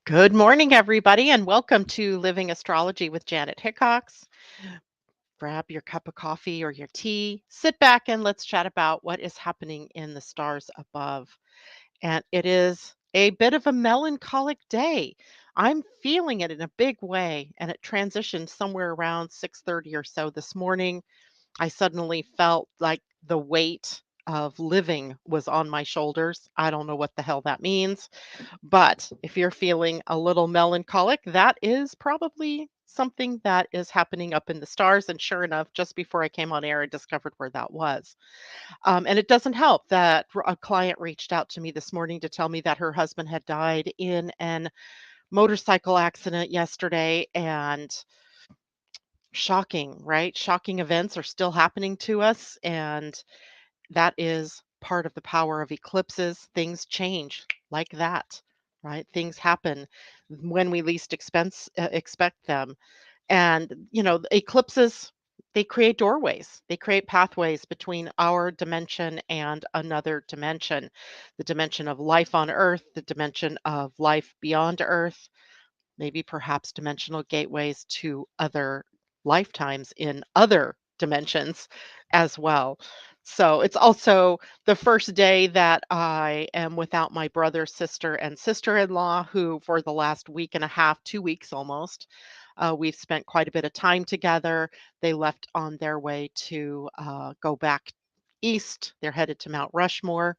Good morning, everybody, and welcome to Living Astrology with Janet Hickox. Grab your cup of coffee or your tea, sit back, and let's chat about what is happening in the stars above. And it is a bit of a melancholic day. I'm feeling it in a big way, and it transitioned somewhere around 6:30 or so this morning. I suddenly felt like the weight of living was on my shoulders. I don't know what the hell that means. But if you're feeling a little melancholic, that is probably something that is happening up in the stars. And sure enough, just before I came on air, I discovered where that was. And it doesn't help that a client reached out to me this morning to tell me that her husband had died in an motorcycle accident yesterday. And shocking, right? Shocking events are still happening to us. And that is part of the power of eclipses. Things change like that, right? Things happen when we least expect them. And, eclipses, they create doorways, they create pathways between our dimension and another dimension, the dimension of life on Earth, the dimension of life beyond Earth, maybe perhaps dimensional gateways to other lifetimes in other dimensions as well. So it's also the first day that I am without my brother, sister, and sister in law, who for the last week and a half, 2 weeks almost, we've spent quite a bit of time together. They left on their way to go back east. They're headed to Mount Rushmore.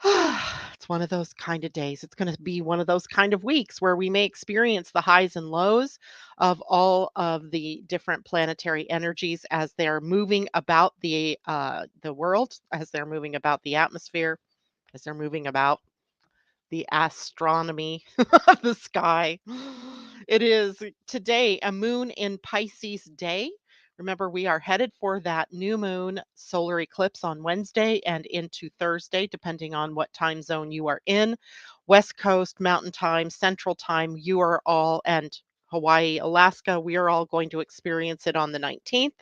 It's one of those kind of days. It's going to be one of those kind of weeks where we may experience the highs and lows of all of the different planetary energies as they're moving about the world, as they're moving about the atmosphere, as they're moving about the astronomy of the sky. It is today a moon in Pisces day. Remember, we are headed for that new moon solar eclipse on Wednesday and into Thursday, depending on what time zone you are in. West Coast, Mountain Time, Central Time, you are all, and Hawaii, Alaska, we are all going to experience it on the 19th.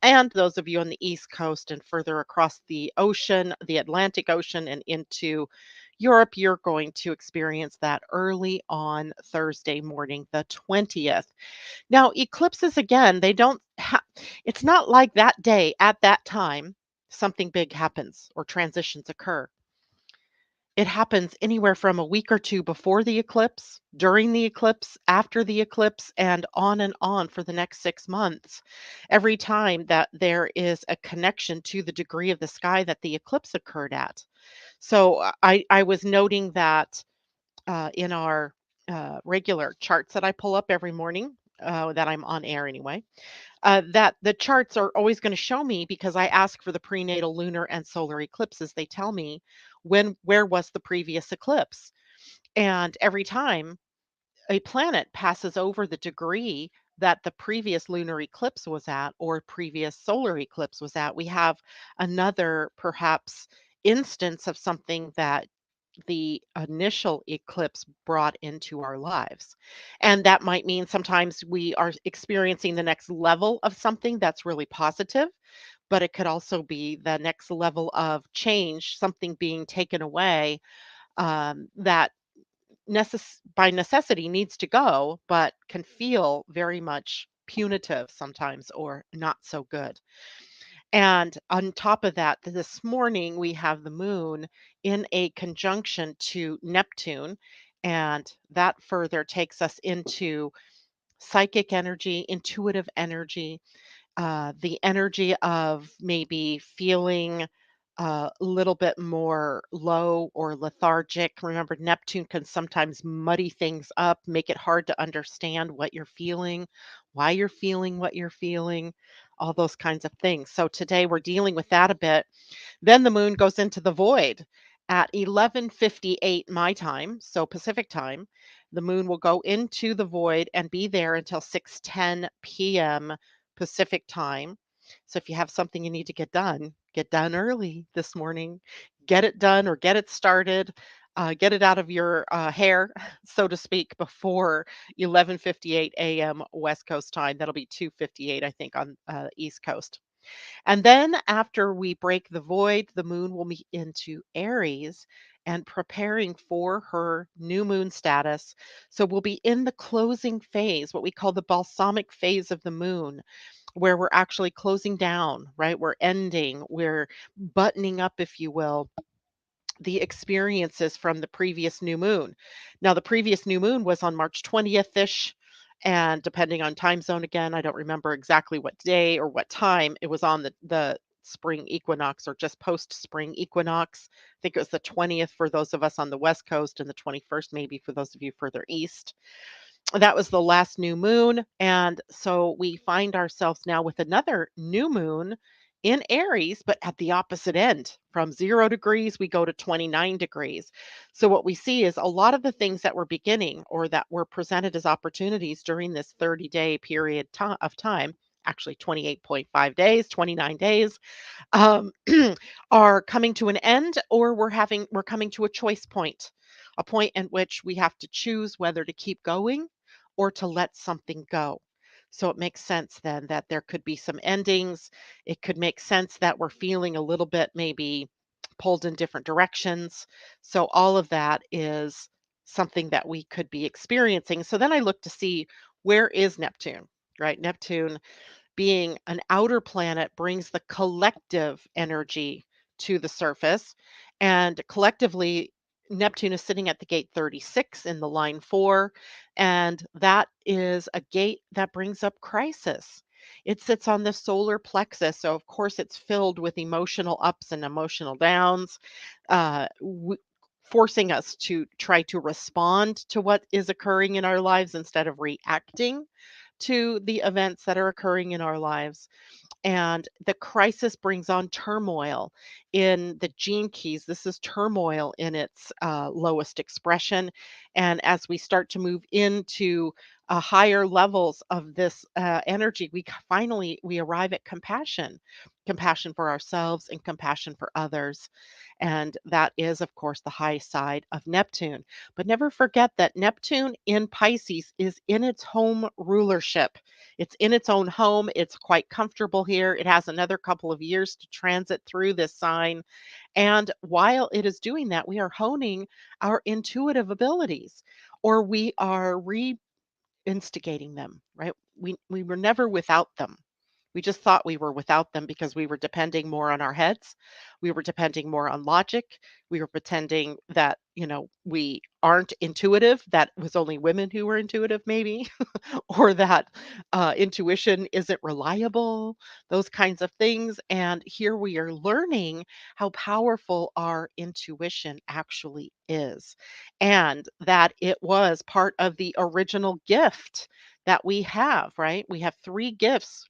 And those of you on the East Coast and further across the ocean, the Atlantic Ocean, and into Europe, you're going to experience that early on Thursday morning, the 20th. Now, eclipses, again, it's not like that day at that time something big happens or transitions occur. It happens anywhere from a week or 2 before the eclipse, during the eclipse, after the eclipse, and on for the next 6 months. Every time that there is a connection to the degree of the sky that the eclipse occurred at. So, I was noting that, in our, regular charts that I pull up every morning, that I'm on air anyway, that the charts are always going to show me because I ask for the prenatal lunar and solar eclipses. They tell me where was the previous eclipse. And every time a planet passes over the degree that the previous lunar eclipse was at or previous solar eclipse was at, we have another perhaps instance of something that the initial eclipse brought into our lives. And that might mean sometimes we are experiencing the next level of something that's really positive, but it could also be the next level of change, something being taken away that by necessity needs to go, but can feel very much punitive sometimes or not so good. And on top of that, this morning we have the moon in a conjunction to Neptune. And that further takes us into psychic energy, intuitive energy, the energy of maybe feeling a little bit more low or lethargic. Remember, Neptune can sometimes muddy things up, make it hard to understand what you're feeling, why you're feeling what you're feeling, all those kinds of things. So today we're dealing with that a bit. Then the moon goes into the void at 11:58 my time, so Pacific time. The moon will go into the void and be there until 6:10 p.m. Pacific time. So if you have something you need to get done early this morning. Get it done or get it started. Get it out of your hair, so to speak, before 11:58 a.m. West Coast time. That'll be 2:58, I think, on East Coast. And then after we break the void, the moon will meet into Aries. and preparing for her new moon status. So we'll be in the closing phase, what we call the balsamic phase of the moon, where we're actually closing down, right? We're ending, we're buttoning up, if you will, the experiences from the previous new moon. Now, the previous new moon was on March 20th ish. And depending on time zone, again, I don't remember exactly what day or what time it was on the spring equinox or just post spring equinox. I think it was the 20th for those of us on the West Coast and the 21st, maybe for those of you further east. That was the last new moon. And so we find ourselves now with another new moon in Aries, but at the opposite end. From 0 degrees, we go to 29 degrees. So what we see is a lot of the things that were beginning or that were presented as opportunities during this 30-day period of time, actually 28.5 days, 29 days, um, are coming to an end, or we're coming to a choice point, a point in which we have to choose whether to keep going or to let something go. So it makes sense then that there could be some endings. It could make sense that we're feeling a little bit maybe pulled in different directions. So all of that is something that we could be experiencing. So then I look to see, where is Neptune, right? Neptune, being an outer planet, brings the collective energy to the surface. And collectively, Neptune is sitting at the gate 36 in the line 4. And that is a gate that brings up crisis. It sits on the solar plexus. So, of course, it's filled with emotional ups and emotional downs, uh, w- forcing us to try to respond to what is occurring in our lives instead of reacting to the events that are occurring in our lives. And the crisis brings on turmoil in the gene keys. This is turmoil in its lowest expression. And as we start to move into higher levels of this energy, finally we arrive at compassion, compassion for ourselves and compassion for others. And that is, of course, the high side of Neptune. But never forget that Neptune in Pisces is in its home rulership. It's in its own home. It's quite comfortable here. It has another couple of years to transit through this sign. And while it is doing that, we are honing our intuitive abilities, or we are instigating them, right? We were never without them. We just thought we were without them because we were depending more on our heads. We were depending more on logic. We were pretending that, we aren't intuitive, that was only women who were intuitive, maybe, or that intuition isn't reliable, those kinds of things. And here we are learning how powerful our intuition actually is, and that it was part of the original gift that we have, right? We have three gifts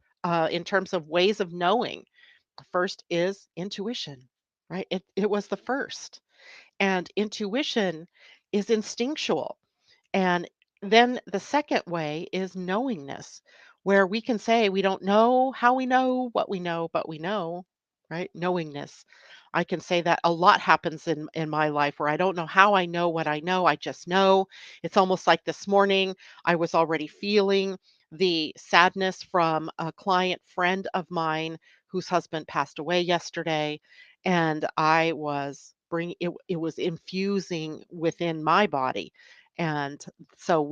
in terms of ways of knowing. The first is intuition, right? It was the first. And intuition is instinctual. And then the second way is knowingness, where we can say we don't know how we know what we know, but we know, right? Knowingness. I can say that a lot happens in my life where I don't know how I know what I know. I just know. It's almost like this morning I was already feeling the sadness from a client friend of mine whose husband passed away yesterday, and I was bring it, it was infusing within my body. And so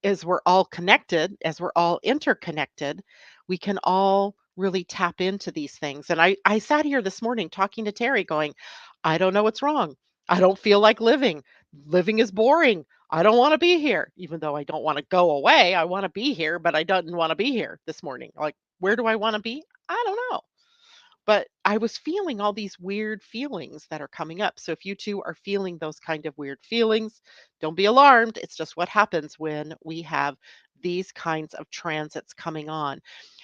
as we're all connected, as we're all interconnected, we can all really tap into these things. And I sat here this morning talking to Terry going, I don't know what's wrong. I don't feel like living. Living is boring. I don't want to be here, even though I don't want to go away. I want to be here, but I don't want to be here this morning. Like, where do I want to be? I don't know. But I was feeling all these weird feelings that are coming up. So if you too are feeling those kind of weird feelings, don't be alarmed. It's just what happens when we have these kinds of transits coming on.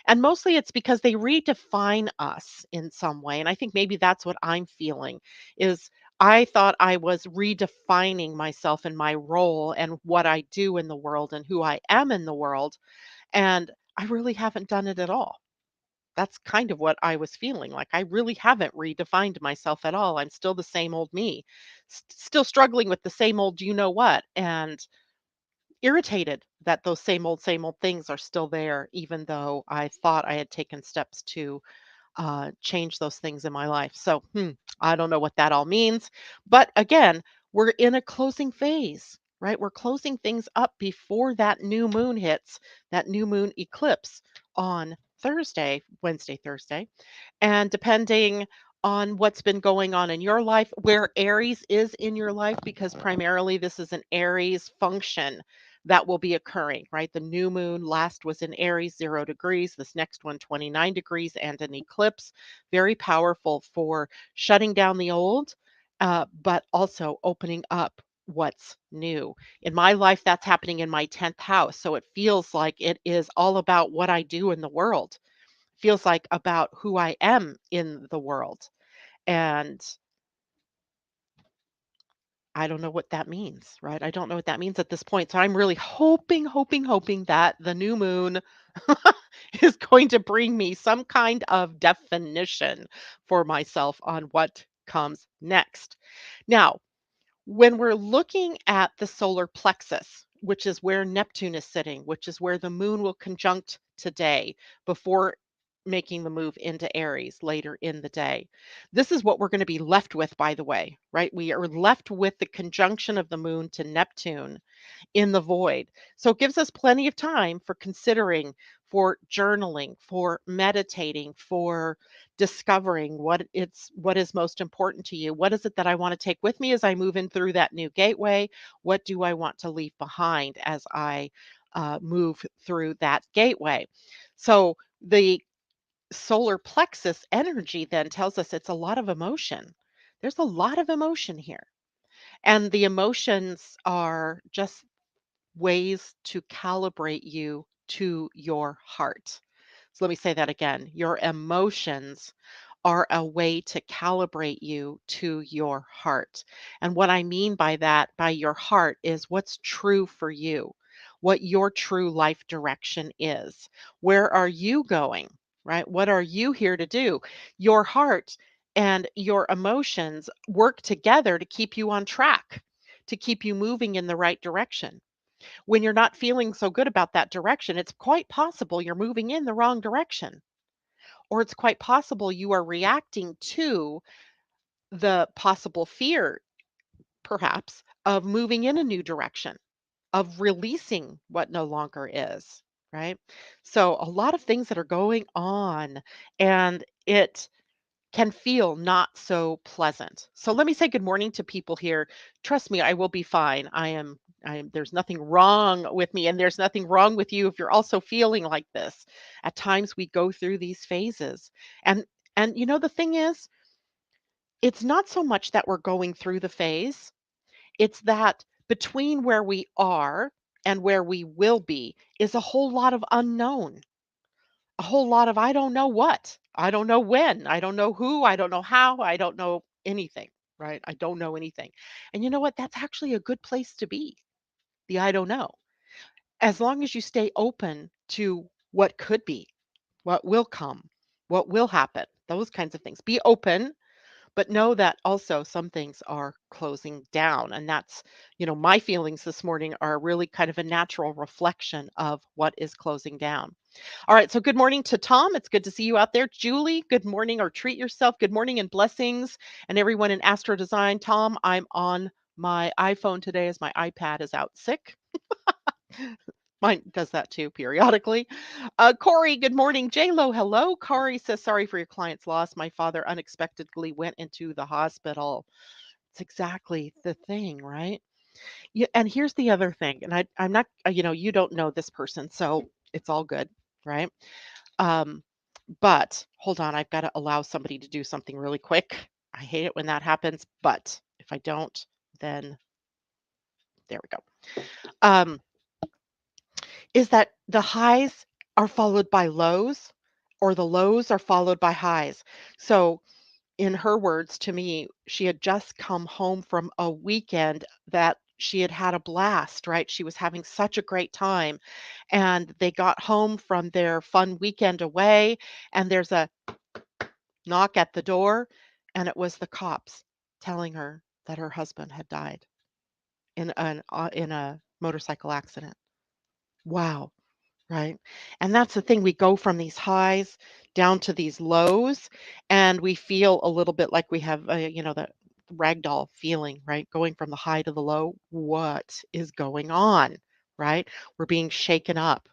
And mostly it's because they redefine us in some way. And I think maybe that's what I'm feeling is I thought I was redefining myself and my role and what I do in the world and who I am in the world. And I really haven't done it at all. That's kind of what I was feeling like. I really haven't redefined myself at all. I'm still the same old me, still struggling with the same old you know what, and irritated that those same old things are still there, even though I thought I had taken steps to change those things in my life. So, I don't know what that all means. But again, we're in a closing phase, right? We're closing things up before that new moon hits, that new moon eclipse on Thursday, Wednesday, Thursday. And depending on what's been going on in your life, where Aries is in your life, because primarily this is an Aries function that will be occurring, right? The new moon last was in Aries, 0 degrees. This next one, 29 degrees, and an eclipse. Very powerful for shutting down the old, but also opening up what's new. In my life, that's happening in my 10th house. So it feels like it is all about what I do in the world, feels like about who I am in the world. And I don't know what that means, right? I don't know what that means at this point. So I'm really hoping that the new moon is going to bring me some kind of definition for myself on what comes next. Now, when we're looking at the solar plexus, which is where Neptune is sitting, which is where the moon will conjunct today before making the move into Aries later in the day. This is what we're going to be left with, by the way, right? We are left with the conjunction of the moon to Neptune in the void. So it gives us plenty of time for considering, for journaling, for meditating, for discovering what is most important to you. What is it that I want to take with me as I move in through that new gateway? What do I want to leave behind as I move through that gateway? So the solar plexus energy then tells us it's a lot of emotion. There's a lot of emotion here. And the emotions are just ways to calibrate you to your heart. So let me say that again. Your emotions are a way to calibrate you to your heart. And what I mean by that, by your heart, is what's true for you, what your true life direction is. Where are you going, right? What are you here to do? Your heart and your emotions work together to keep you on track, to keep you moving in the right direction. When you're not feeling so good about that direction, it's quite possible you're moving in the wrong direction. Or it's quite possible you are reacting to the possible fear, perhaps, of moving in a new direction, of releasing what no longer is, right? So, a lot of things that are going on, and it can feel not so pleasant. So let me say good morning to people here. Trust me, I will be fine. There's nothing wrong with me, and there's nothing wrong with you if you're also feeling like this. At times we go through these phases. And the thing is, it's not so much that we're going through the phase, it's that between where we are and where we will be is a whole lot of unknown, a whole lot of I don't know what. I don't know when. I don't know who. I don't know how. I don't know anything, right? I don't know anything. And you know what? That's actually a good place to be. The I don't know. As long as you stay open to what could be, what will come, what will happen, those kinds of things. Be open, but know that also some things are closing down. And that's, my feelings this morning are really kind of a natural reflection of what is closing down. All right. So good morning to Tom. It's good to see you out there. Julie, good morning or treat yourself. Good morning and blessings. And everyone in Astro Design. Tom, I'm on my iPhone today as my iPad is out sick. Mine does that too periodically. Corey, good morning. Lo, hello. Corey says, sorry for your client's loss. My father unexpectedly went into the hospital. It's exactly the thing, right? Yeah, and here's the other thing, and I'm not, you don't know this person, so it's all good, right? Um, but hold on, I've got to allow somebody to do something really quick. I hate it when that happens, but if I don't, then there we go. Um, is that the highs are followed by lows, or the lows are followed by highs. So in her words to me, she had just come home from a weekend that she had had a blast, right? She was having such a great time. And they got home from their fun weekend away, and there's a knock at the door, and it was the cops telling her that her husband had died in a motorcycle accident. Wow. right? And that's the thing, we go from these highs down to these lows, and we feel a little bit like we have, that ragdoll feeling, right? Going from the high to the low. What is going on, right? We're being shaken up.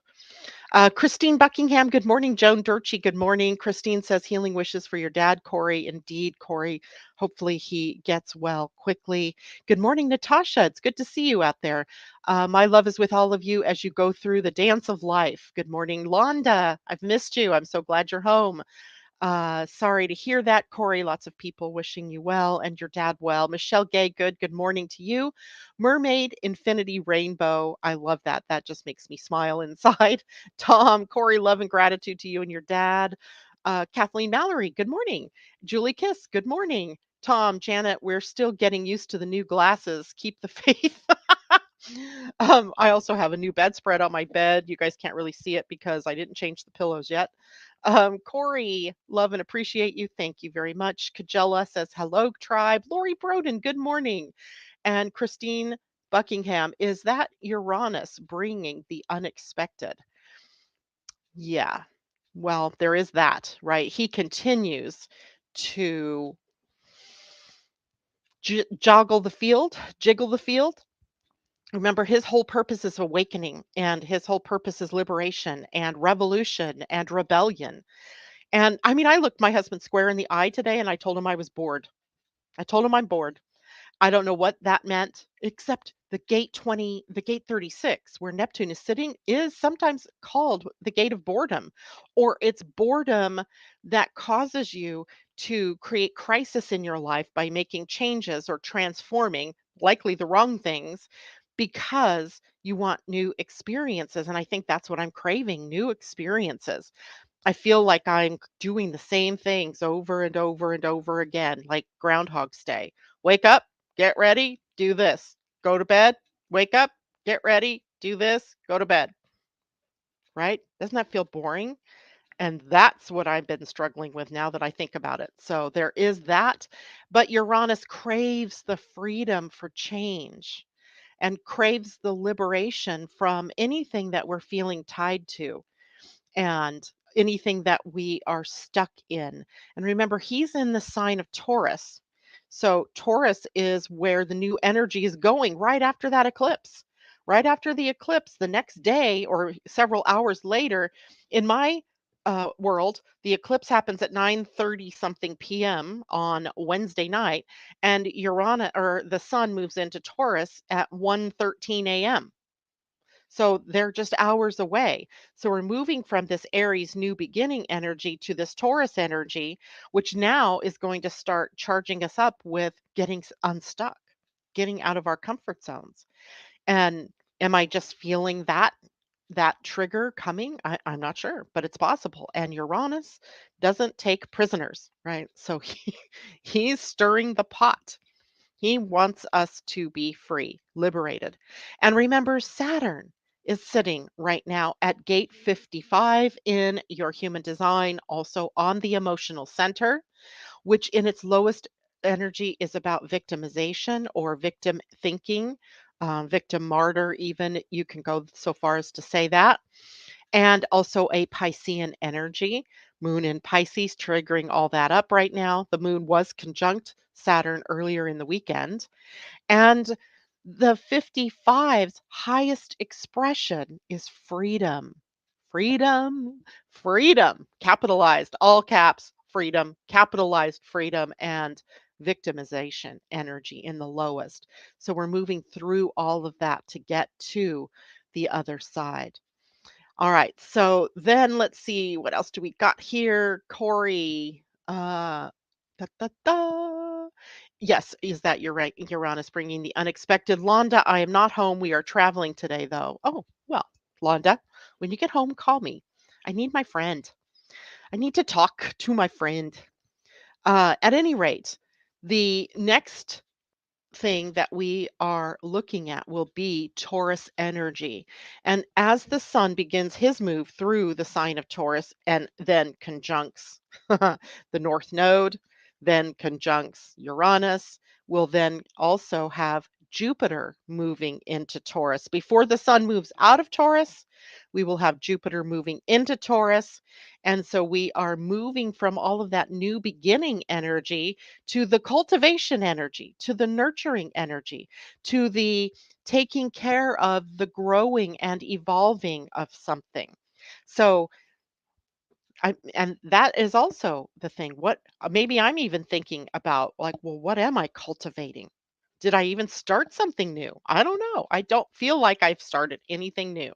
Christine Buckingham, good morning. Joan Durchie, good morning. Christine says healing wishes for your dad, Corey. Indeed, Corey. Hopefully he gets well quickly. Good morning, Natasha. It's good to see you out there. My love is with all of you as you go through the dance of life. Good morning, Londa. I've missed you. I'm so glad you're home. Sorry to hear that, Corey. Lots of people wishing you well and your dad well. Michelle Gay, good morning to you. Mermaid Infinity Rainbow. I love that. That just makes me smile inside. Tom, Corey, love and gratitude to you and your dad. Kathleen Mallory, good morning. Julie Kiss, good morning. Tom, Janet, we're still getting used to the new glasses. Keep the faith. I also have a new bedspread on my bed. You guys can't really see it because I didn't change the pillows yet. Corey, love and appreciate you. Thank you very much. Kajella says, hello, tribe. Lori Broden, good morning. And Christine Buckingham, is that Uranus bringing the unexpected? Yeah. Well, there is that, right? He continues to jiggle the field. Remember, his whole purpose is awakening, and his whole purpose is liberation and revolution and rebellion. And I mean, I looked my husband square in the eye today and I told him I was bored. I told him I'm bored. I don't know what that meant, except the gate 36, where Neptune is sitting, is sometimes called the gate of boredom, or it's boredom that causes you to create crisis in your life by making changes or transforming, likely the wrong things, because you want new experiences. And I think that's what I'm craving, new experiences. I feel like I'm doing the same things over and over and over again, like Groundhog's Day. Wake up, get ready, do this. Go to bed, wake up, get ready, do this, go to bed. Right? Doesn't that feel boring? And that's what I've been struggling with now that I think about it. So there is that. But Uranus craves the freedom for change and craves the liberation from anything that we're feeling tied to and anything that we are stuck in. And remember, he's in the sign of Taurus. So Taurus is where the new energy is going right after that eclipse. Right after the eclipse, the next day or several hours later, in my world, the eclipse happens at 9:30 something p.m. on Wednesday night, and Uranus or the sun moves into Taurus at 1:13 a.m. So they're just hours away. So we're moving from this Aries new beginning energy to this Taurus energy, which now is going to start charging us up with getting unstuck, getting out of our comfort zones. And am I just feeling that trigger coming? I'm not sure, but it's possible. And Uranus doesn't take prisoners, right? So he's stirring the pot. He wants us to be free, liberated. And remember, Saturn is sitting right now at gate 55 in your human design, also on the emotional center, which in its lowest energy is about victimization or victim thinking, victim martyr, even. You can go so far as to say that. And also a Piscean energy, moon in Pisces, triggering all that up right now. The moon was conjunct Saturn earlier in the weekend. And the 55's highest expression is freedom. Freedom, freedom, capitalized, all caps, freedom, capitalized freedom, and victimization energy in the lowest. So we're moving through all of that to get to the other side. All right. So then let's see what else do we got here. Corey. Da, da, da. Yes, is that you're right? Uranus bringing the unexpected. Londa, I am not home. We are traveling today, though. Oh, well, Londa, when you get home, call me. I need my friend. I need to talk to my friend. At any rate, the next thing that we are looking at will be Taurus energy. And as the sun begins his move through the sign of Taurus and then conjuncts the North Node, then conjuncts Uranus, will then also have Jupiter moving into Taurus. Before the sun moves out of Taurus, we will have Jupiter moving into Taurus. And so we are moving from all of that new beginning energy to the cultivation energy, to the nurturing energy, to the taking care of the growing and evolving of something. So and that is also the thing. What maybe I'm even thinking about like, well, what am I cultivating? Did I even start something new? I don't know. I don't feel like I've started anything new.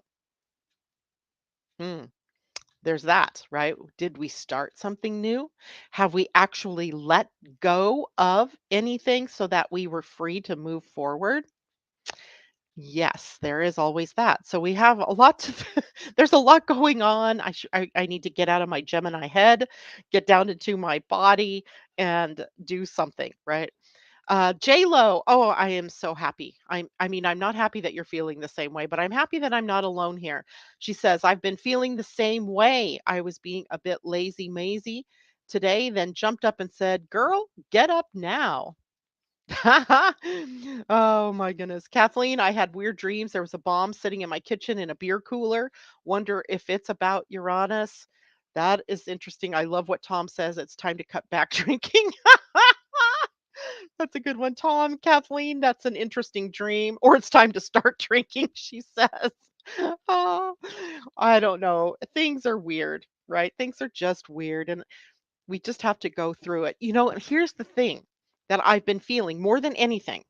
Hmm. There's that, right? Did we start something new? Have we actually let go of anything so that we were free to move forward? Yes, there is always that. So we have a lot to there's a lot going on. I need to get out of my Gemini head, get down into my body and do something, right? J-Lo, oh, I am so happy. I mean, I'm not happy that you're feeling the same way, but I'm happy that I'm not alone here. She says, I've been feeling the same way. I was being a bit lazy mazy today, then jumped up and said, Girl, get up now. Oh my goodness. Kathleen, I had weird dreams. There was a bomb sitting in my kitchen in a beer cooler. Wonder if it's about Uranus. That is interesting. I love what Tom says. It's time to cut back drinking. That's a good one, Tom. Kathleen, that's an interesting dream. Or it's time to start drinking, she says. Oh, I don't know. Things are weird, right? Things are just weird. And we just have to go through it. And here's the thing that I've been feeling more than anything,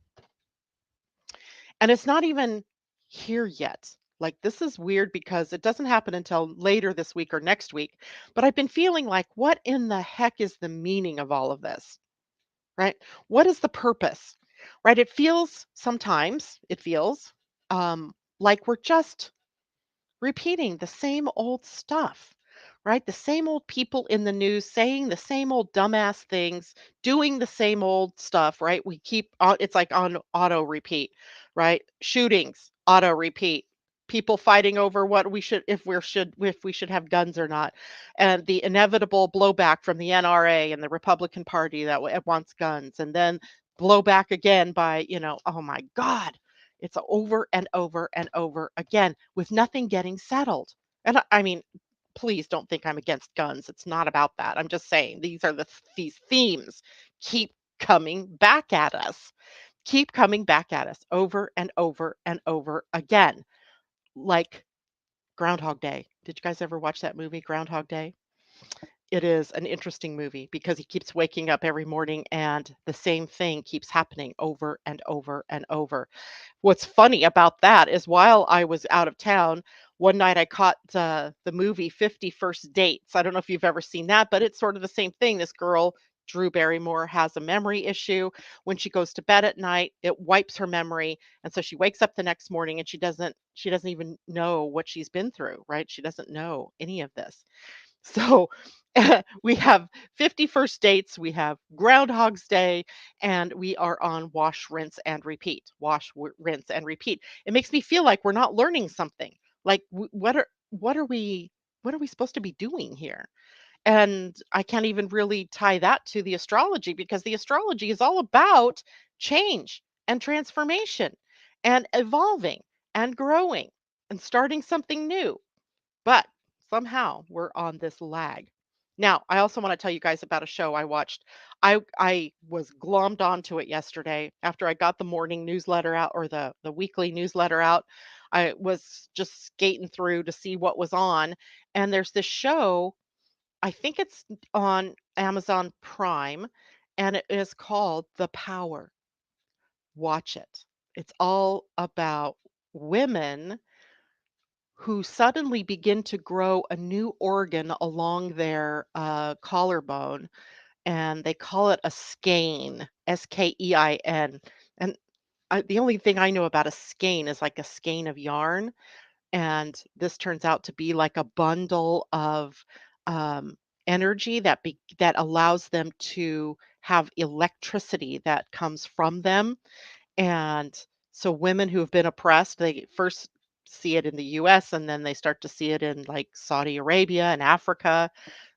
and it's not even here yet. Like, this is weird because it doesn't happen until later this week or next week. But I've been feeling like, what in the heck is the meaning of all of this, right? What is the purpose, right? It feels like we're just repeating the same old stuff, right? The same old people in the news saying the same old dumbass things, doing the same old stuff, right? We keep on, it's like on auto repeat, right? Shootings, auto repeat. People fighting over what we should if we should have guns or not, and the inevitable blowback from the NRA and the Republican Party that wants guns, and then blowback again by oh my God, it's over and over and over again with nothing getting settled. And I mean, please don't think I'm against guns. It's not about that. I'm just saying these themes keep coming back at us. Keep coming back at us over and over and over again. Like Groundhog Day. Did you guys ever watch that movie Groundhog Day? It is an interesting movie because he keeps waking up every morning and the same thing keeps happening over and over and over. What's funny about that is while I was out of town, one night I caught the movie 50 First Dates. I don't know if you've ever seen that, but it's sort of the same thing. This girl, Drew Barrymore, has a memory issue. When she goes to bed at night, it wipes her memory, and so she wakes up the next morning and she doesn't even know what she's been through, right? She doesn't know any of this. So we have 50 First Dates, we have Groundhog's Day, and we are on wash, rinse, and repeat. Rinse, and repeat. It makes me feel like we're not learning something. Like, what are we supposed to be doing here? And I can't even really tie that to the astrology because the astrology is all about change and transformation and evolving and growing and starting something new. But somehow we're on this lag. Now, I also want to tell you guys about a show I watched. I was glommed onto it yesterday after I got the morning newsletter out, or the weekly newsletter out. I was just skating through to see what was on, and there's this show, I think it's on Amazon Prime, and it is called The Power. Watch it. It's all about women who suddenly begin to grow a new organ along their collarbone, and they call it a skein, Skein. And the only thing I know about a skein is like a skein of yarn, and this turns out to be like a bundle of um, energy that allows them to have electricity that comes from them. And so women who have been oppressed, they first see it in the US and then they start to see it in like Saudi Arabia and Africa,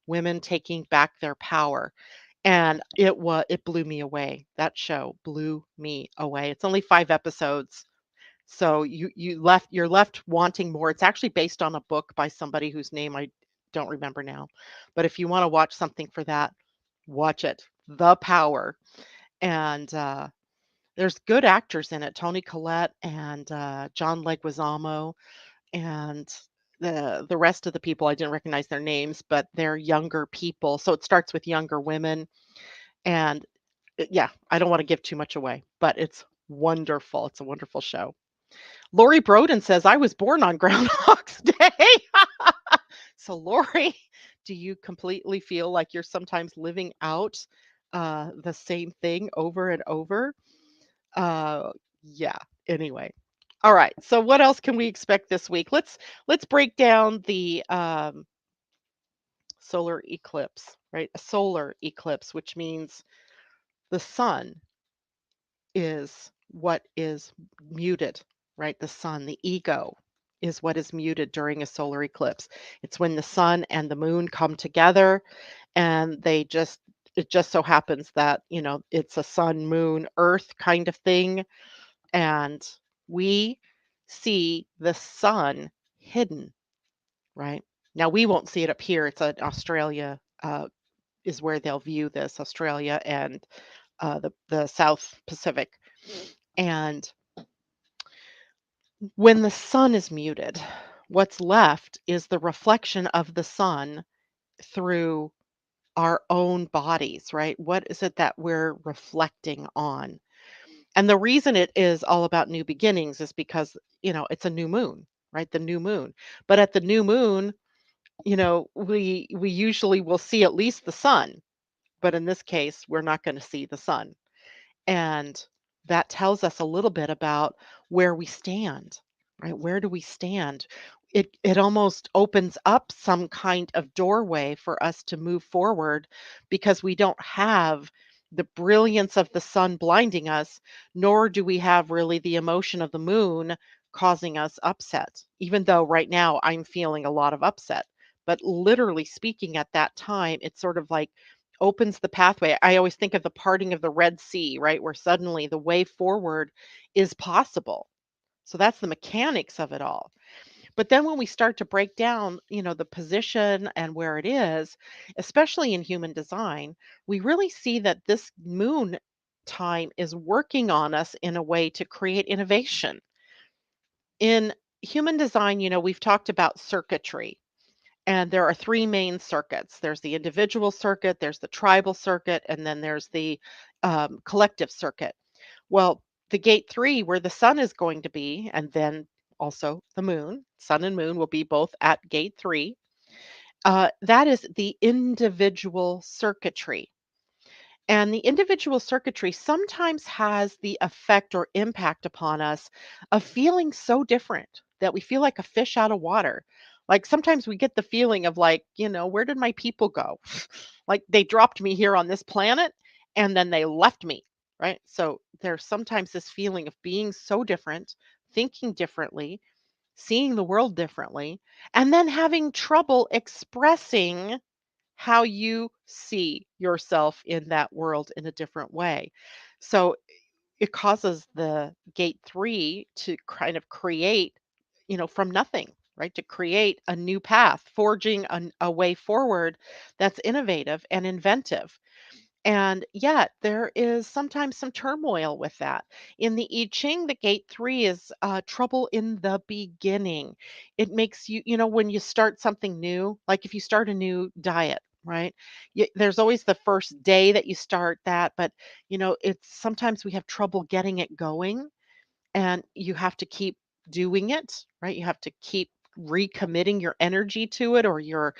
women taking back their power. and it blew me away. That show blew me away. It's only 5 episodes, so you're left wanting more. It's actually based on a book by somebody whose name I don't remember now. But if you wanna watch something for that, watch it. The Power, and, there's good actors in it, Toni Collette and, John Leguizamo, and the rest of the people, I didn't recognize their names, but they're younger people, so it starts with younger women, and, yeah, I don't wanna give too much away, but it's wonderful. It's a wonderful show. Lori Broden says, "I was born on Groundhog's Day." So, Lori, do you completely feel like you're sometimes living out, the same thing over and over? Uh, yeah, anyway. All right, so what else can we expect this week? Let's break down the, solar eclipse, right? A solar eclipse, which means the sun is what is muted, right? The sun, the ego is what is muted during a solar eclipse. It's when the sun and the moon come together and it just so happens that, it's a sun, moon, earth kind of thing. And we see the sun hidden, right? Now we won't see it up here. It's in Australia, is where they'll view this, Australia and the South Pacific. And when the sun is muted, what's left is the reflection of the sun through our own bodies, right? What is it that we're reflecting on? And the reason it is all about new beginnings is because, it's a new moon, right? The new moon. But at the new moon, we usually will see at least the sun, but in this case, we're not going to see the sun. And that tells us a little bit about where we stand, right? Where do we stand? It almost opens up some kind of doorway for us to move forward because we don't have the brilliance of the sun blinding us, nor do we have really the emotion of the moon causing us upset. Even though right now I'm feeling a lot of upset. But literally speaking at that time, it's sort of like opens the pathway. I always think of the parting of the Red Sea, right? Where suddenly the way forward is possible. So that's the mechanics of it all. But then when we start to break down, the position and where it is, especially in human design, we really see that this moon time is working on us in a way to create innovation. In human design, we've talked about circuitry. And there are 3 main circuits. There's the individual circuit, there's the tribal circuit, and then there's the, collective circuit. Well, the gate 3 where the sun is going to be, and then also the moon, sun and moon will be both at gate 3, that is the individual circuitry. And the individual circuitry sometimes has the effect or impact upon us of feeling so different that we feel like a fish out of water. Like sometimes we get the feeling of like, where did my people go? Like they dropped me here on this planet and then they left me, right? So there's sometimes this feeling of being so different, thinking differently, seeing the world differently, and then having trouble expressing how you see yourself in that world in a different way. So it causes the gate 3 to kind of create, from nothing, right? To create a new path, forging a way forward that's innovative and inventive. And yet, there is sometimes some turmoil with that. In the I Ching, the gate 3 is trouble in the beginning. It makes you, when you start something new, like if you start a new diet, right? There's always the first day that you start that, but, it's sometimes we have trouble getting it going and you have to keep doing it, right? You have to keep recommitting your energy to it or you're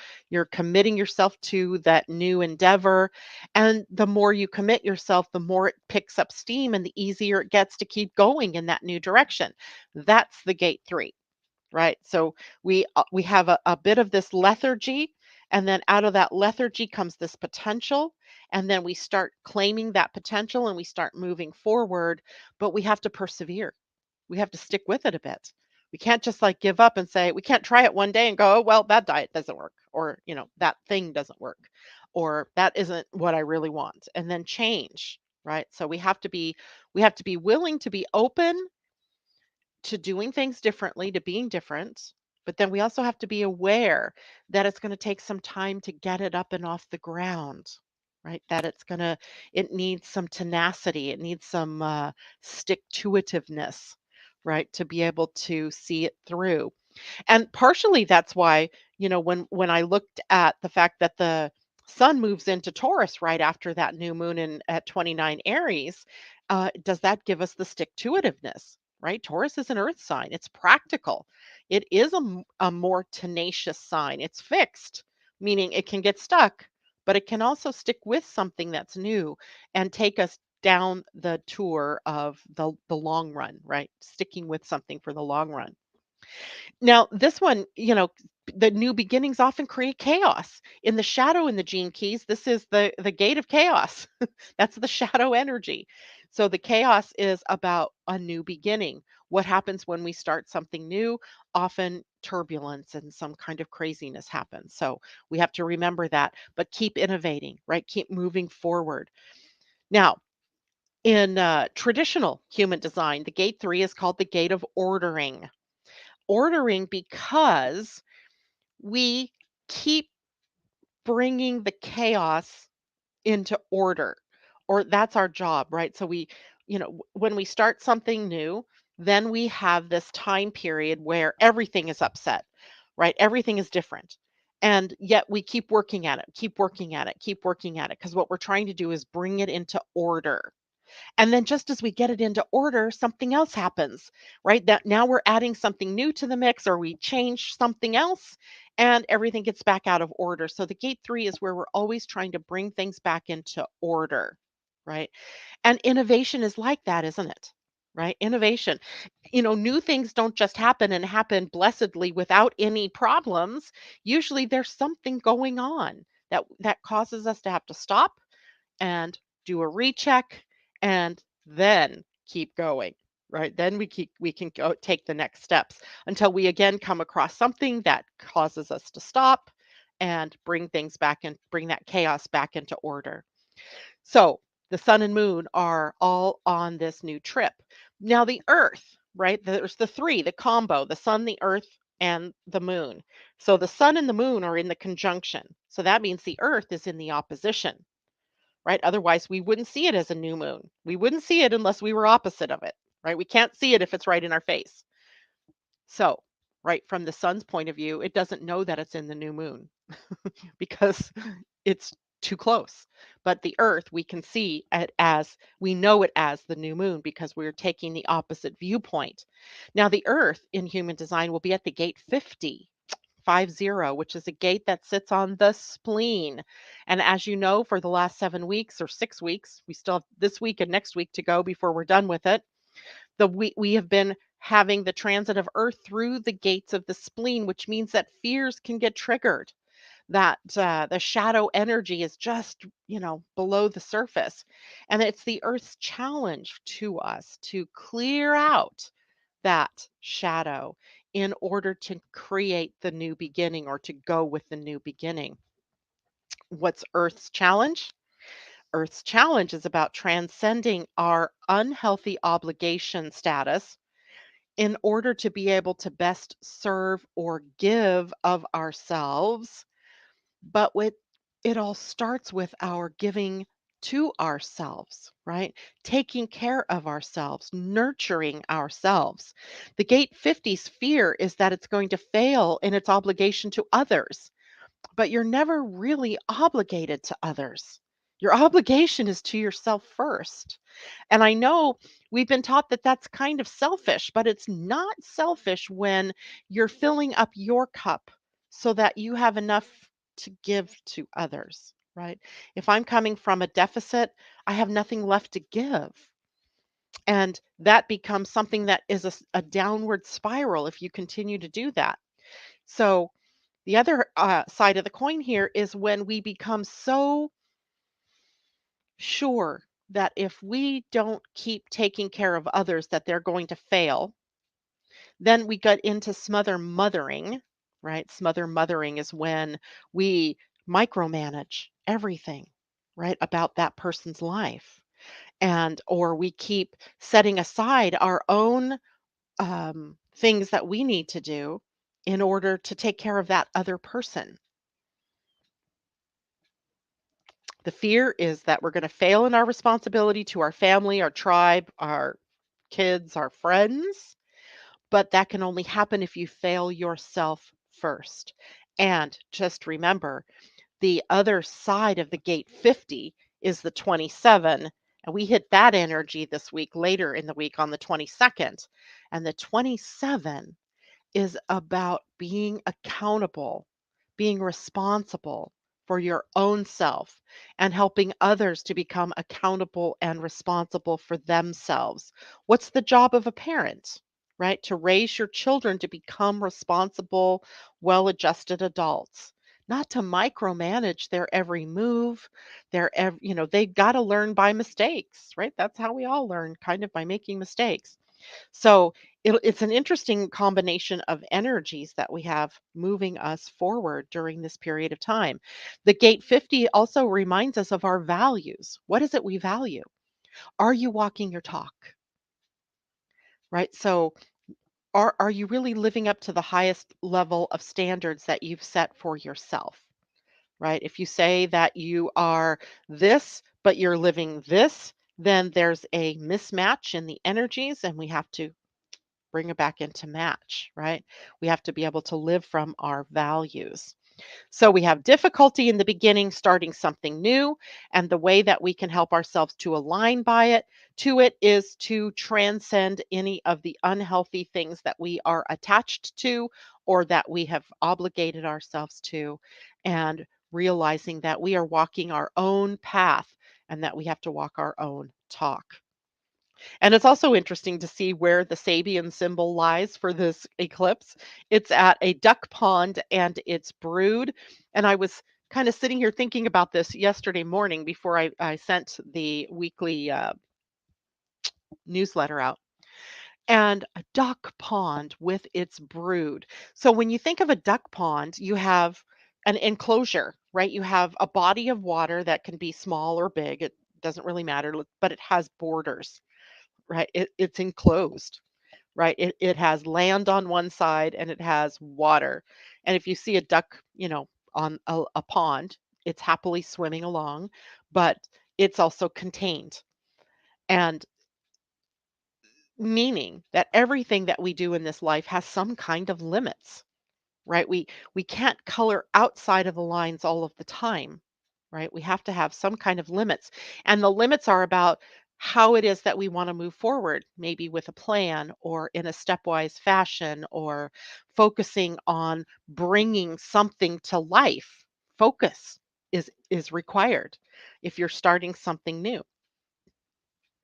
committing yourself to that new endeavor, and the more you commit yourself the more it picks up steam and the easier it gets to keep going in that new direction. That's the gate 3, right? So we have a bit of this lethargy, and then out of that lethargy comes this potential, and then we start claiming that potential and we start moving forward, but we have to persevere. We have to stick with it a bit. We can't just like give up and say we can't try it one day and go, oh, well, that diet doesn't work or, that thing doesn't work. or that isn't what I really want, and then change, right? So we have to be willing to be open to doing things differently, to being different, but then we also have to be aware that it's going to take some time to get it up and off the ground, right? That it needs some tenacity, it needs some stick to itiveness, right? To be able to see it through. And partially that's why, when I looked at the fact that the sun moves into Taurus right after that new moon in at 29 Aries, does that give us the stick to itiveness? Right? Taurus is an earth sign. It's practical. It is a more tenacious sign. It's fixed, meaning it can get stuck, but it can also stick with something that's new and take us down the tour of the long run, right? Sticking with something for the long run. Now, this one, the new beginnings often create chaos. In the shadow in the gene keys, this is the gate of chaos. That's the shadow energy. So the chaos is about a new beginning. What happens when we start something new? Often turbulence and some kind of craziness happens. So we have to remember that, but keep innovating, right? Keep moving forward. Now, in traditional human design, the gate 3 is called the gate of ordering because we keep bringing the chaos into order, or that's our job, right? So when we start something new, then we have this time period where everything is upset, right? Everything is different. And yet we keep working at it, keep working at it, keep working at it, because what we're trying to do is bring it into order. And then just as we get it into order, something else happens, right? That now we're adding something new to the mix, or we change something else and everything gets back out of order. So the gate 3 is where we're always trying to bring things back into order, right? And innovation is like that, isn't it? Right? Innovation. New things don't just happen and happen blessedly without any problems. Usually there's something going on that causes us to have to stop and do a recheck and then keep going, right? Then we can go take the next steps until we again come across something that causes us to stop and bring things back and bring that chaos back into order. So the sun and moon are all on this new trip. Now the earth, right? There's the three, the combo, the sun, the earth, and the moon. So the sun and the moon are in the conjunction. So that means the earth is in the opposition, right? Otherwise, we wouldn't see it as a new moon. We wouldn't see it unless we were opposite of it, right? We can't see it if it's right in our face. So, right from the sun's point of view, it doesn't know that it's in the new moon because it's too close. But the earth, we can see it as we know it as the new moon because we're taking the opposite viewpoint. Now, the earth in human design will be at the gate 50, which is a gate that sits on the spleen. And as you know, for the last 7 weeks or 6 weeks, we still have this week and next week to go before we're done with it. We have been having the transit of Earth through the gates of the spleen, which means that fears can get triggered. That the shadow energy is just below the surface, and it's the Earth's challenge to us to clear out that shadow in order to create the new beginning or to go with the new beginning. What's Earth's challenge? Earth's challenge is about transcending our unhealthy obligation status in order to be able to best serve or give of ourselves. But it all starts with our giving to ourselves, right? Taking care of ourselves, nurturing ourselves. The gate 50's fear is that it's going to fail in its obligation to others, but you're never really obligated to others. Your obligation is to yourself first. And I know we've been taught that that's kind of selfish, but it's not selfish when you're filling up your cup so that you have enough to give to others, right? If I'm coming from a deficit, I have nothing left to give. And that becomes something that is a downward spiral if you continue to do that. So, the other side of the coin here is when we become so sure that if we don't keep taking care of others that they're going to fail, then we get into smother mothering, right? Smother mothering is when we micromanage everything, right, about that person's life. And or we keep setting aside our own things that we need to do in order to take care of that other person. The fear is that we're going to fail in our responsibility to our family, our tribe, our kids, our friends, but that can only happen if you fail yourself first. And just remember, the other side of the gate 50 is the 27. And we hit that energy this week, later in the week on the 22nd. And the 27 is about being accountable, being responsible for your own self, and helping others to become accountable and responsible for themselves. What's the job of a parent? Right? To raise your children to become responsible, well adjusted adults. Not to micromanage their every move, they've got to learn by mistakes, right? That's how we all learn, kind of by making mistakes. So it's an interesting combination of energies that we have moving us forward during this period of time. The gate 50 also reminds us of our values. What is it we value? Are you walking your talk? Right? So are you really living up to the highest level of standards that you've set for yourself? Right? If you say that you are this, but you're living this, then there's a mismatch in the energies, and we have to bring it back into match, right? We have to be able to live from our values. So we have difficulty in the beginning starting something new, and the way that we can help ourselves to align by it to it is to transcend any of the unhealthy things that we are attached to or that we have obligated ourselves to, and realizing that we are walking our own path and that we have to walk our own talk. And it's also interesting to see where the Sabian symbol lies for this eclipse. It's at a duck pond and it's brewed. And I was kind of sitting here thinking about this yesterday morning before I sent the weekly newsletter out. And a duck pond with its brood. So when you think of a duck pond, you have an enclosure, right? You have a body of water that can be small or big. It doesn't really matter, but it has borders, right? It's enclosed, right? It has land on one side and it has water. And if you see a duck, on a pond, it's happily swimming along, but it's also contained. And meaning that everything that we do in this life has some kind of limits, right? We can't color outside of the lines all of the time, right? We have to have some kind of limits. And the limits are about how it is that we want to move forward, maybe with a plan or in a stepwise fashion or focusing on bringing something to life. Focus is required if you're starting something new.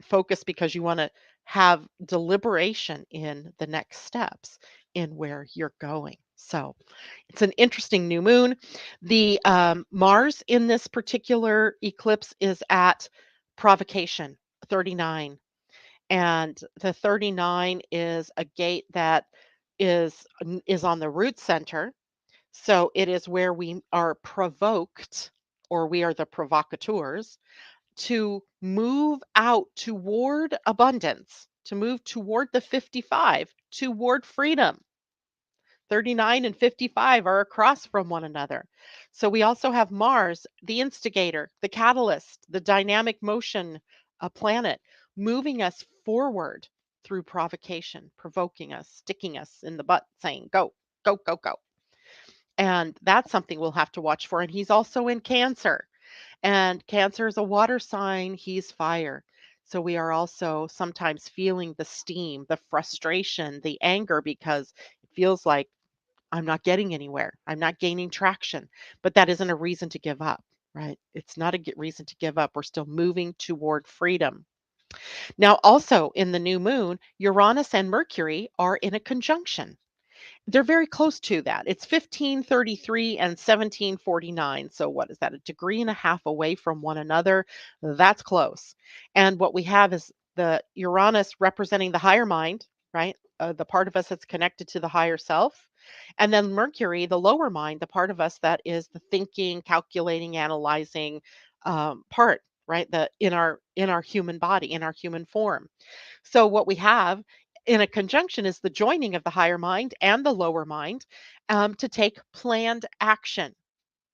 Focus because you want to have deliberation in the next steps in where you're going. So it's an interesting new moon. The Mars in this particular eclipse is at provocation 39. And the 39 is a gate that is on the root center. So it is where we are provoked, or we are the provocateurs, to move out toward abundance, to move toward the 55, toward freedom. 39 and 55 are across from one another. So we also have Mars, the instigator, the catalyst, the dynamic motion planet, moving us forward through provocation, provoking us, sticking us in the butt, saying, go, go, go, go. And that's something we'll have to watch for. And he's also in Cancer. And Cancer is a water sign, he's fire. So we are also sometimes feeling the steam, the frustration, the anger, because it feels like I'm not getting anywhere. I'm not gaining traction. But that isn't a reason to give up, right? It's not a reason to give up. We're still moving toward freedom. Now, also in the new moon, Uranus and Mercury are in a conjunction. They're very close to that. It's 1533 and 1749. So what is that? A degree and a half away from one another. That's close. And what we have is the Uranus representing the higher mind. right? The part of us that's connected to the higher self. And then Mercury, the lower mind, the part of us that is the thinking, calculating, analyzing part, right? The in our human body, in our human form. So what we have in a conjunction is the joining of the higher mind and the lower mind to take planned action,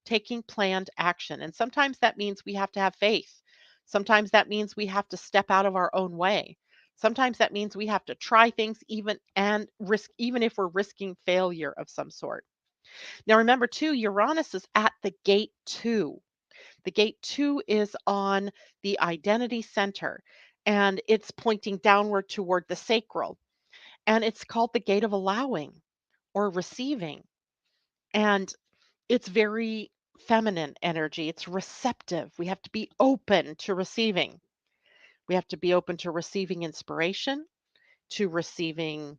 taking planned action. And sometimes that means we have to have faith. Sometimes that means we have to step out of our own way. Sometimes that means we have to try things even and risk, even if we're risking failure of some sort. Now, remember too, Uranus is at the gate two. The gate two is on the identity center and it's pointing downward toward the sacral. And it's called the gate of allowing or receiving. And it's very feminine energy. It's receptive. We have to be open to receiving. We have to be open to receiving inspiration, to receiving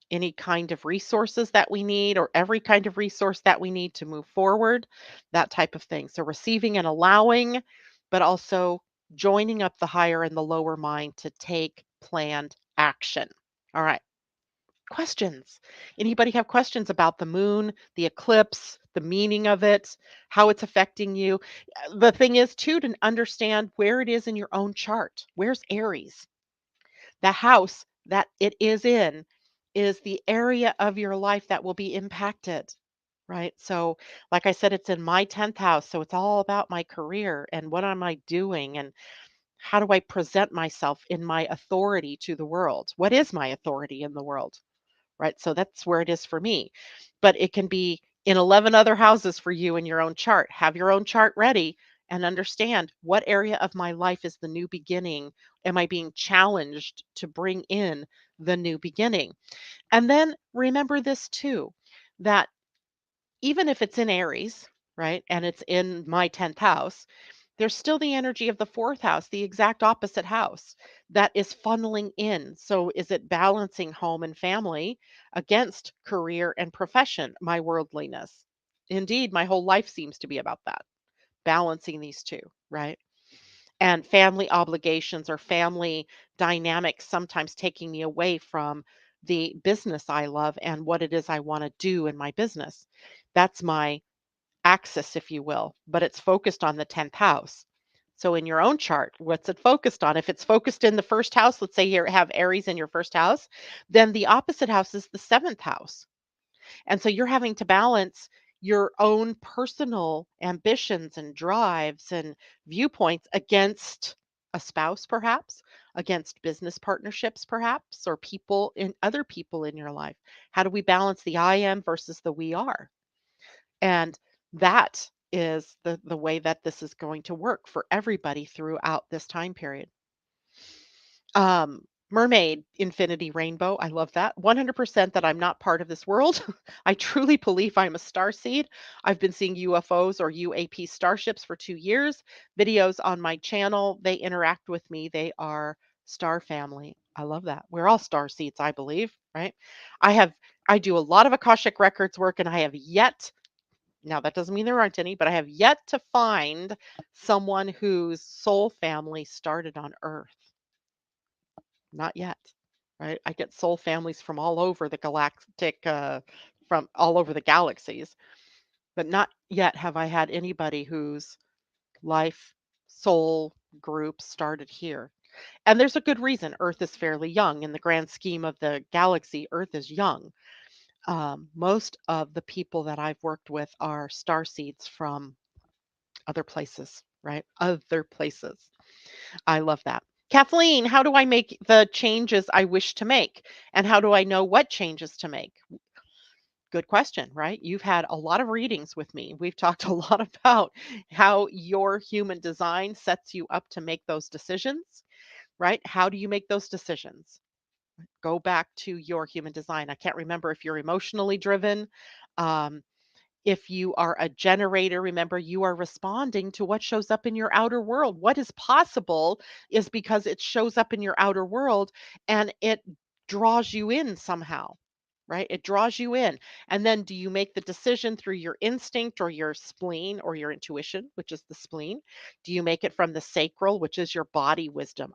any kind of resources that we need or every kind of resource that we need to move forward, that type of thing. So receiving and allowing, but also joining up the higher and the lower mind to take planned action. All right. Questions. Anybody have questions about the moon, the eclipse, the meaning of it, how it's affecting you? The thing is, too, to understand where it is in your own chart. Where's Aries? The house that it is in is the area of your life that will be impacted, right? So, like I said, it's in my 10th house. So, it's all about my career and what am I doing and how do I present myself in my authority to the world? What is my authority in the world? Right? So that's where it is for me. But it can be in 11 other houses for you in your own chart. Have your own chart ready and understand what area of my life is the new beginning. Am I being challenged to bring in the new beginning? And then remember this too, that even if it's in Aries, right, and it's in my 10th house, there's still the energy of the fourth house, the exact opposite house that is funneling in. So, is it balancing home and family against career and profession, my worldliness? Indeed, my whole life seems to be about that, balancing these two, right? And family obligations or family dynamics sometimes taking me away from the business I love and what it is I want to do in my business. That's my axis, if you will, but it's focused on the 10th house. So in your own chart, what's it focused on? If it's focused in the first house, let's say you have Aries in your first house, then the opposite house is the seventh house. And so you're having to balance your own personal ambitions and drives and viewpoints against a spouse, perhaps, against business partnerships, perhaps, or people in other people in your life. How do we balance the I am versus the we are? And that is the way that this is going to work for everybody throughout this time period. Mermaid, infinity rainbow. I love that. 100% that I'm not part of this world. I truly believe I'm a star seed. I've been seeing UFOs or UAP starships for 2 years. Videos on my channel, they interact with me. They are star family. I love that. We're all star seeds, I believe, right? I have I do a lot of Akashic records work and I have yet now, that doesn't mean there aren't any, but I have yet to find someone whose soul family started on Earth. Not yet, right? I get soul families from all over the galactic, from all over the galaxies, but not yet have I had anybody whose life soul group started here. And there's a good reason. Earth is fairly young. In the grand scheme of the galaxy, Earth is young. Most of the people that I've worked with are star seeds from other places, right? Other places. I love that. Kathleen, how do I make the changes I wish to make? And how do I know what changes to make? Good question, right? You've had a lot of readings with me. We've talked a lot about how your human design sets you up to make those decisions, right? How do you make those decisions? Go back to your human design. I can't remember if you're emotionally driven. Um, If you are a generator, remember you are responding to what shows up in your outer world. What is possible is because it shows up in your outer world and it draws you in somehow, right? It draws you in. And then do you make the decision through your instinct or your spleen or your intuition, which is the spleen? Do you make it from the sacral, which is your body wisdom?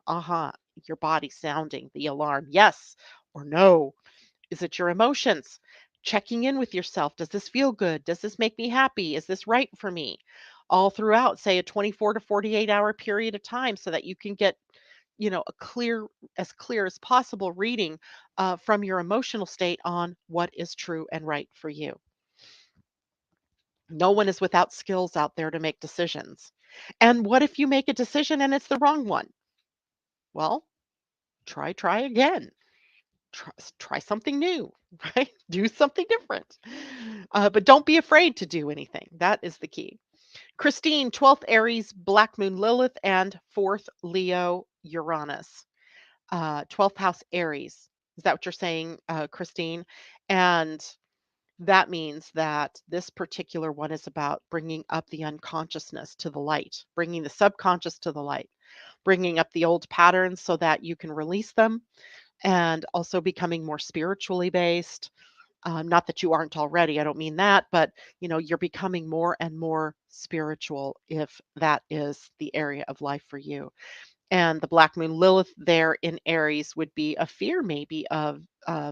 Your body sounding the alarm. Yes. or no? Is it your emotions? Checking in with yourself. Does this feel good? Does this make me happy? Is this right for me? All throughout, say, a 24 to 48-hour period of time so that you can get, a clear as possible reading from your emotional state on what is true and right for you. No one is without skills out there to make decisions. And what if you make a decision and it's the wrong one? Well, try again. Try something new, right? Do something different. But don't be afraid to do anything. That is the key. Christine, 12th Aries, Black Moon Lilith, and 4th Leo Uranus. 12th house Aries. Is that what you're saying, Christine? And that means that this particular one is about bringing up the unconsciousness to the light, bringing the subconscious to the light, bringing up the old patterns so that you can release them, and also becoming more spiritually based. Not that you aren't already, I don't mean that, but you're becoming more and more spiritual if that is the area of life for you. And the Black Moon Lilith there in Aries would be a fear, maybe, of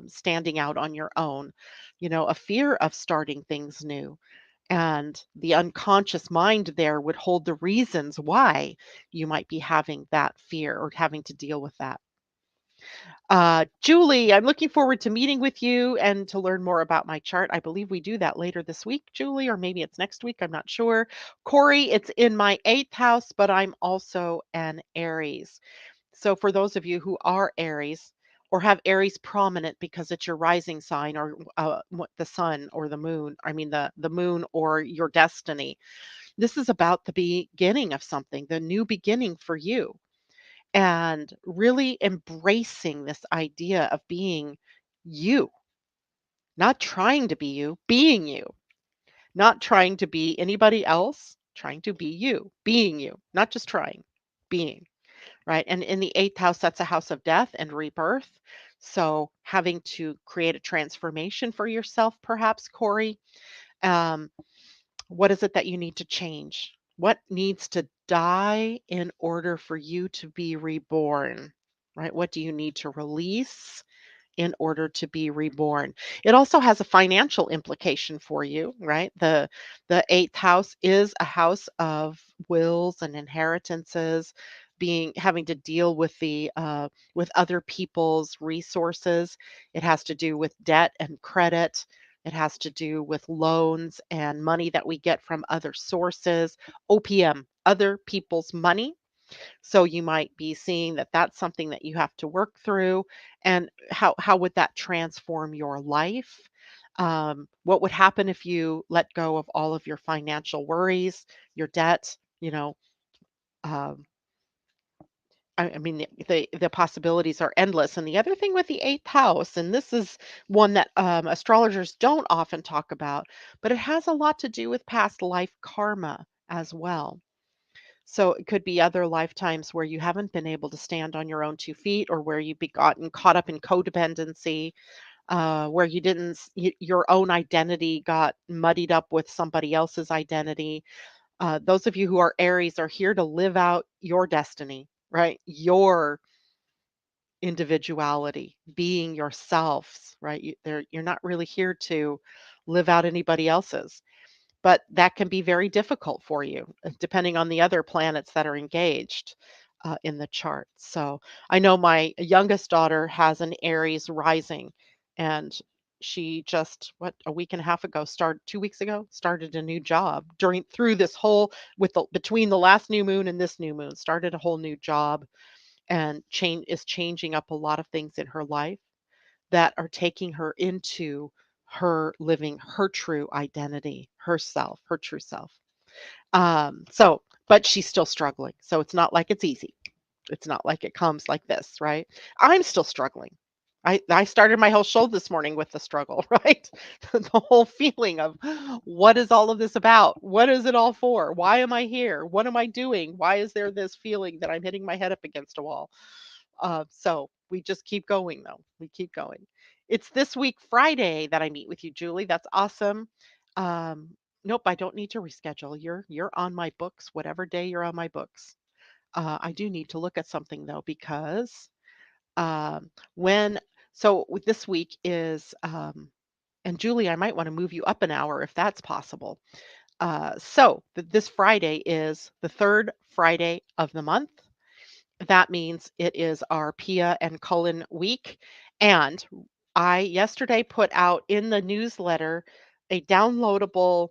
standing out on your own, a fear of starting things new. And the unconscious mind there would hold the reasons why you might be having that fear or having to deal with that. Julie, I'm looking forward to meeting with you and to learn more about my chart. I believe we do that later this week, Julie, or maybe it's next week. I'm not sure. Corey, it's in my eighth house, but I'm also an Aries. So for those of you who are Aries or have Aries prominent because it's your rising sign or the sun or the moon, I mean the moon or your destiny. This is about the beginning of something, the new beginning for you, and really embracing this idea of being you, not trying to be you, being you, not trying to be anybody else, trying to be you, being you, not just trying, being. Right? And in the eighth house, that's a house of death and rebirth. So having to create a transformation for yourself, perhaps, Corey. Um, what is it that you need to change? What needs to die in order for you to be reborn? Right? What do you need to release in order to be reborn? It also has a financial implication for you, right? The eighth house is a house of wills and inheritances, being having to deal with the with other people's resources. It has to do with debt and credit. It has to do with loans and money that we get from other sources. OPM, other people's money. So you might be seeing that that's something that you have to work through. And how would that transform your life? What would happen if you let go of all of your financial worries, your debt? Um, I mean, the possibilities are endless. And the other thing with the eighth house, and this is one that astrologers don't often talk about, but it has a lot to do with past life karma as well. So it could be other lifetimes where you haven't been able to stand on your own 2 feet, or where you've gotten caught up in codependency, where you didn't, your own identity got muddied up with somebody else's identity. Those of you who are Aries are here to live out your destiny, right? Your individuality, being yourselves, right? You're not really here to live out anybody else's, but that can be very difficult for you, depending on the other planets that are engaged in the chart. So I know my youngest daughter has an Aries rising, and she just a week and a half ago, started 2 weeks ago, started a new job during through this whole with the between the last new moon and this new moon, started a whole new job, and changing up a lot of things in her life that are taking her into her living her true identity, herself, her true self. But she's still struggling. So it's not like it's easy. It's not like it comes like this, right? I'm still struggling. I started my whole show this morning with the struggle, right? The whole feeling of what is all of this about? What is it all for? Why am I here? What am I doing? Why is there this feeling that I'm hitting my head up against a wall? So we just keep going, though. We keep going. It's this week, Friday, that I meet with you, Julie. That's awesome. Um, nope, I don't need to reschedule. You're on my books, whatever day you're on my books. I do need to look at something though, because when So with this week is, and Julie, I might want to move you up an hour if that's possible. This Friday is the third Friday of the month. That means it is our Pia and Cullen week. And I yesterday put out in the newsletter a downloadable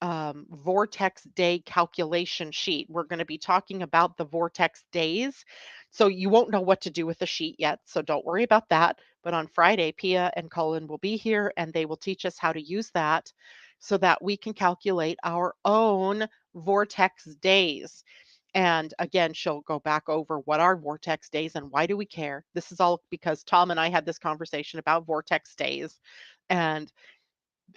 vortex day calculation sheet. We're going to be talking about the vortex days. So you won't know what to do with the sheet yet. So don't worry about that. But on Friday, Pia and Cullen will be here and they will teach us how to use that so that we can calculate our own vortex days. And again, she'll go back over what are vortex days and why do we care. This is all because Tom and I had this conversation about vortex days and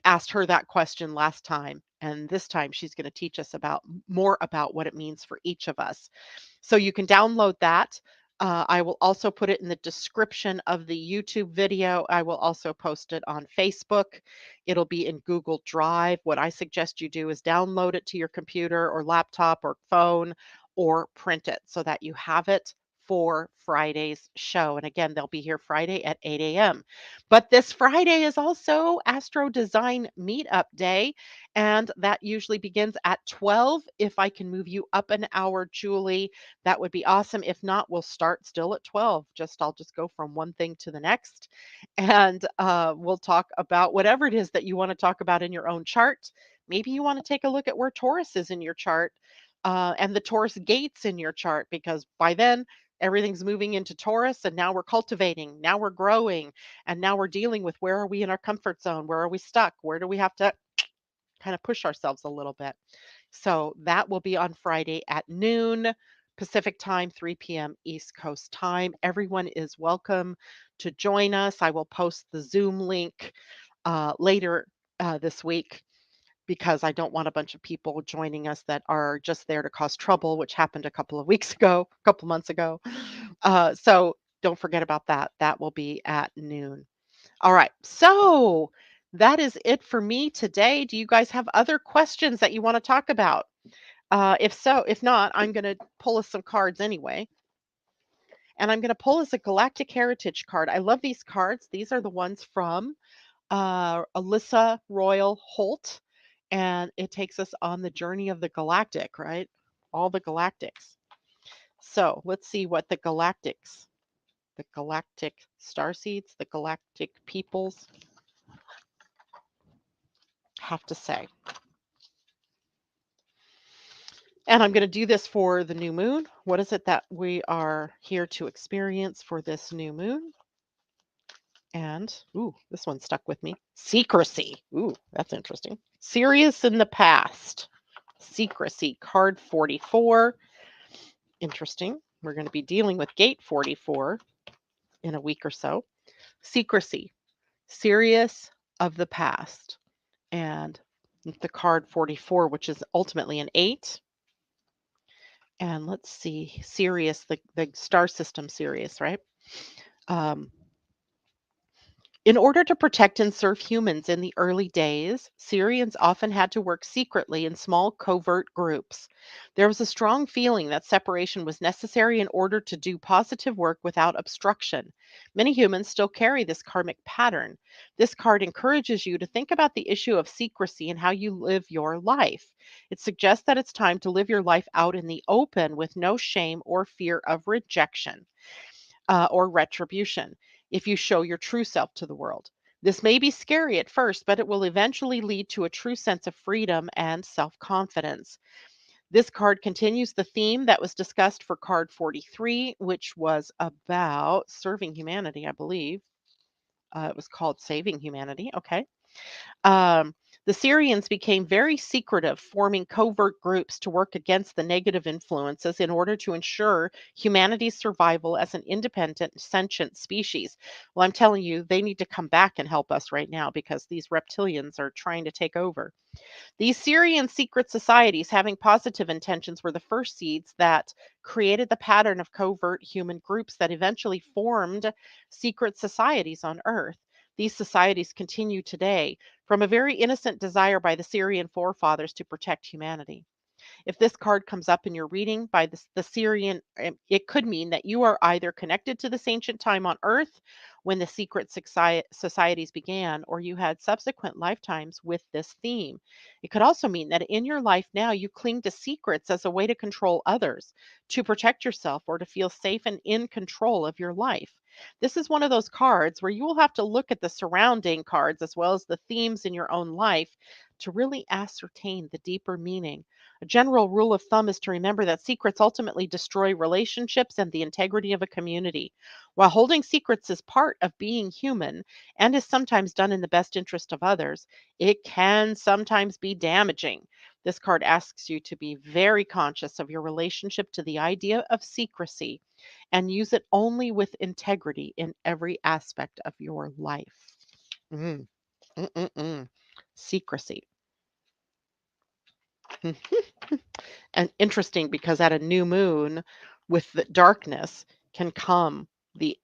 asked her that question last time. And this time she's going to teach us about more about what it means for each of us. So you can download that. I will also put it in the description of the YouTube video. I will also post it on Facebook. It'll be in Google Drive. What I suggest you do is download it to your computer or laptop or phone or print it so that you have it for Friday's show. And again, they'll be here Friday at 8 a.m. But this Friday is also Astro Design Meetup Day, and that usually begins at 12. If I can move you up an hour, Julie, that would be awesome. If not, we'll start still at 12. I'll just go from one thing to the next, and we'll talk about whatever it is that you want to talk about in your own chart. Maybe you want to take a look at where Taurus is in your chart, and the Taurus gates in your chart, because by then everything's moving into Taurus, and now we're cultivating, now we're growing, and now we're dealing with where are we in our comfort zone? Where are we stuck? Where do we have to kind of push ourselves a little bit? So that will be on Friday at noon Pacific time, 3 p.m. East Coast time. Everyone is welcome to join us. I will post the Zoom link later this week because I don't want a bunch of people joining us that are just there to cause trouble, which happened a couple of weeks ago, a couple months ago. So don't forget about that. That will be at noon. All right. So that is it for me today. Do you guys have other questions that you want to talk about? If so, if not, I'm going to pull us some cards anyway. And I'm going to pull us a Galactic Heritage card. I love these cards. These are the ones from Alyssa Royal Holt. And it takes us on the journey of the galactic, right? All the galactics. So let's see what the galactic starseeds, the galactic peoples have to say. And I'm going to do this for the new moon. What is it that we are here to experience for this new moon? And, ooh, this one stuck with me. Secrecy. Ooh, that's interesting. Serious in the past. Secrecy. Card 44. Interesting. We're going to be dealing with gate 44 in a week or so. Secrecy. Serious of the past. And the card 44, which is ultimately an 8. And let's see, Sirius, the star system Sirius, right? Um, in order to protect and serve humans in the early days, Syrians often had to work secretly in small covert groups. There was a strong feeling that separation was necessary in order to do positive work without obstruction. Many humans still carry this karmic pattern. This card encourages you to think about the issue of secrecy and how you live your life. It suggests that it's time to live your life out in the open with no shame or fear of rejection or retribution if you show your true self to the world. This may be scary at first, but it will eventually lead to a true sense of freedom and self confidence. This card continues the theme that was discussed for card 43, which was about serving humanity, I believe. It was called Saving Humanity. Okay. Um, the Syrians became very secretive, forming covert groups to work against the negative influences in order to ensure humanity's survival as an independent, sentient species. Well, I'm telling you, they need to come back and help us right now because these reptilians are trying to take over. These Syrian secret societies, having positive intentions, were the first seeds that created the pattern of covert human groups that eventually formed secret societies on Earth. These societies continue today from a very innocent desire by the Syrian forefathers to protect humanity. If this card comes up in your reading by the Syrian, it could mean that you are either connected to this ancient time on Earth when the secret societies began, or you had subsequent lifetimes with this theme. It could also mean that in your life now you cling to secrets as a way to control others, to protect yourself, or to feel safe and in control of your life. This is one of those cards where you will have to look at the surrounding cards as well as the themes in your own life to really ascertain the deeper meaning. A general rule of thumb is to remember that secrets ultimately destroy relationships and the integrity of a community. While holding secrets is part of being human and is sometimes done in the best interest of others, it can sometimes be damaging. This card asks you to be very conscious of your relationship to the idea of secrecy and use it only with integrity in every aspect of your life. Mm, mm. Secrecy. And interesting because at a new moon with the darkness can come the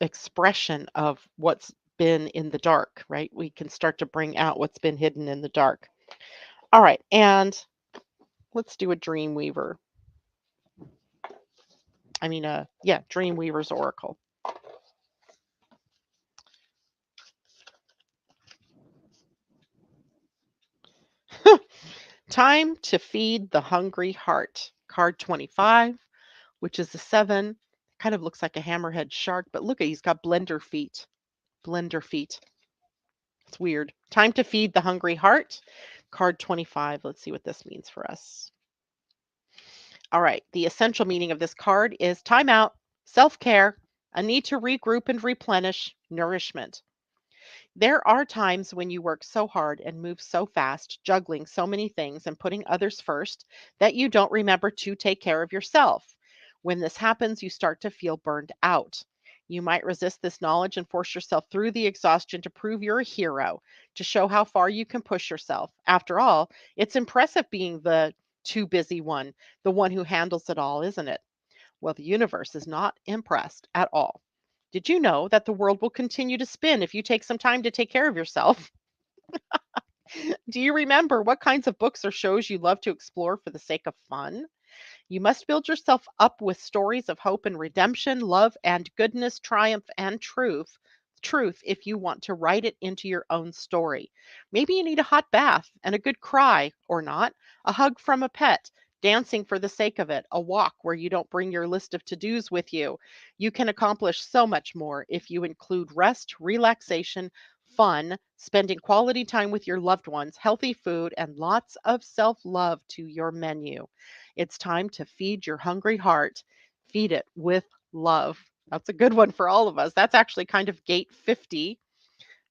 expression of what's been in the dark, right? We can start to bring out what's been hidden in the dark. All right, and let's do a dream weaver. Yeah, dream weaver's oracle. Time to feed the hungry heart. Card 25, which is a 7. Kind of looks like a hammerhead shark, but look at he's got blender feet. Blender feet. It's weird. Time to feed the hungry heart. Card 25. Let's see what this means for us. All right. The essential meaning of this card is time out, self care, a need to regroup and replenish, nourishment. There are times when you work so hard and move so fast, juggling so many things and putting others first, that you don't remember to take care of yourself. When this happens, you start to feel burned out. You might resist this knowledge and force yourself through the exhaustion to prove you're a hero, to show how far you can push yourself. After all, it's impressive being the too busy one, the one who handles it all, isn't it? Well, the universe is not impressed at all. Did you know that the world will continue to spin if you take some time to take care of yourself? Do you remember what kinds of books or shows you love to explore for the sake of fun? You must build yourself up with stories of hope and redemption, love and goodness, triumph and truth if you want to write it into your own story. Maybe you need a hot bath and a good cry or not, a hug from a pet, dancing for the sake of it, a walk where you don't bring your list of to-dos with you. You can accomplish so much more if you include rest, relaxation, fun, spending quality time with your loved ones, healthy food, and lots of self-love to your menu. It's time to feed your hungry heart. Feed it with love. That's a good one for all of us. That's actually kind of gate 50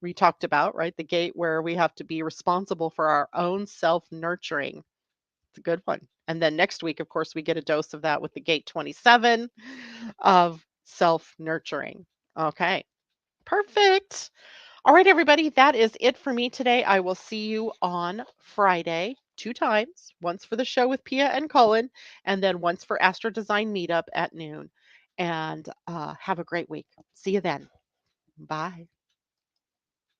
we talked about, right? The gate where we have to be responsible for our own self nurturing. It's a good one. And then next week, of course, we get a dose of that with the gate 27 of self nurturing. Okay, perfect. All right, everybody, that is it for me today. I will see you on Friday 2 times, once for the show with Pia and Colin, and then once for Astro Design Meetup at noon. And have a great week. See you then. Bye.